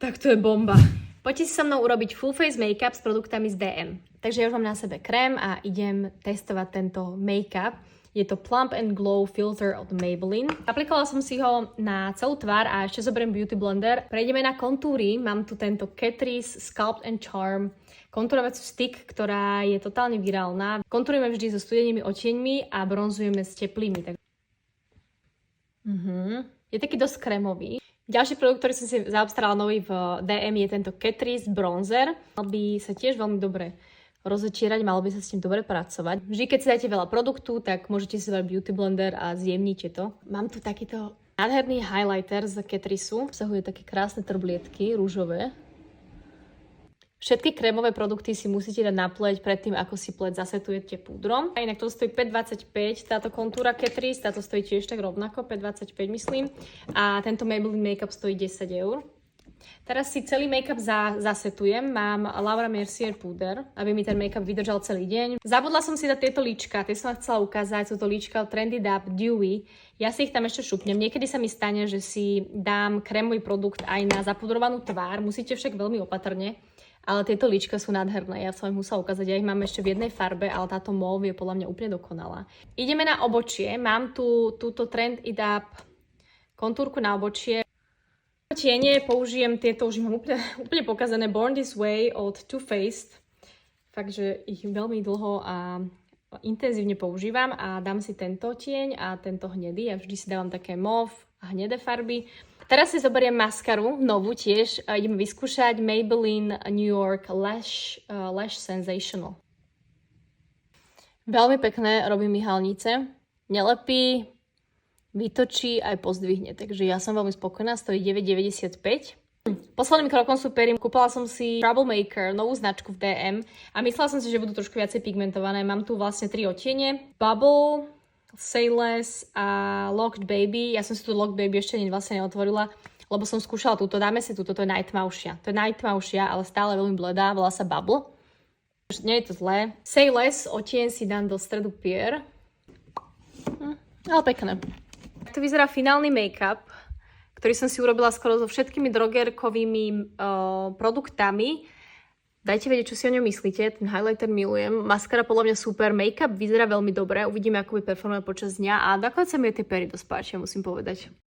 Tak to je bomba. Poďte si so mnou urobiť full face make-up s produktami z DM. Takže ja už mám na sebe krém a idem testovať tento make-up. Je to Plump and Glow Filter od Maybelline. Aplikovala som si ho na celú tvár a ešte zoberiem Beauty Blender. Prejdeme na kontúry. Mám tu tento Catrice Sculpt and Charm kontúrovaciu stick, ktorá je totálne virálna. Kontúrujeme vždy so studenými odtieňmi a bronzujeme s teplými. Je taký dosť krémový. Ďalší produkt, ktorý som si zaobstarala nový v DM, je tento Catrice Bronzer. Mal by sa tiež veľmi dobre rozetierať, malo by sa s tým dobre pracovať. Vždy, keď si dáte veľa produktu, tak môžete si dať Beauty Blender a zjemnite to. Mám tu takýto nádherný highlighter z Catriceu. Obsahuje také krásne trblietky, rúžové. Všetky krémové produkty si musíte dať na pleť predtým, ako si pleť zasetujete púdrom. A inak to stojí 5,25, táto kontúra Catrice, táto stojí tiež tak rovnako, 5,25 myslím. A tento Maybelline Makeup stojí 10 €. Teraz si celý make-up zasetujem. Mám Laura Mercier púder, aby mi ten make-up vydržal celý deň. Zabudla som si dať tieto líčka, tie som vám chcela ukázať. Sú to líčka od Trendy Dab Dewy. Ja si ich tam ešte šupnem. Niekedy sa mi stane, že si dám krémový produkt aj na zapudrovanú tvár. Musíte však veľmi opatrne. Ale tieto líčka sú nádherné, ja som ich musela ukázať. Ja ich mám ešte v jednej farbe, ale táto mauve je podľa mňa úplne dokonalá. Ideme na obočie. Mám tu túto Trendy Dab kontúrku na obočie. Tiene použijem tieto, už mám úplne pokazané Born This Way od Too Faced. Takže ich veľmi dlho a intenzívne používam a dám si tento tieň a tento hnedý. Ja vždy si dávam také mauve a hnedé farby. Teraz si zoberiem maskaru, novú tiež. Ideme vyskúšať Maybelline New York Lash Sensational. Veľmi pekné, robí mi halnice. Nelepí, vytočí aj pozdvihne. Takže ja som veľmi spokojná, stojí 9,95. Posledným krokom sú pery. Kúpila som si Troublemaker, novú značku v DM a myslela som si, že budú trošku viacej pigmentované. Mám tu vlastne 3 odtiene. Bubble, Say Less a Locked Baby. Ja som si tu Locked Baby ešte vlastne neotvorila, lebo som skúšala túto. Dáme si túto, to je najtmavšia. To je najtmavšia, ale stále veľmi bledá. Volá sa Bubble. Nie je to zlé. Say Less odtieň si dám do stredu pier. Ale pekné. Tak to vyzerá finálny make-up, ktorý som si urobila skoro so všetkými drogerkovými produktami. Dajte vedieť, čo si o ňom myslíte. Ten highlighter milujem. Maskara podľa mňa super. Make-up vyzerá veľmi dobre. Uvidíme, ako bude performovať počas dňa. A nakoniec sa mi tie pery dosť páčia, musím povedať.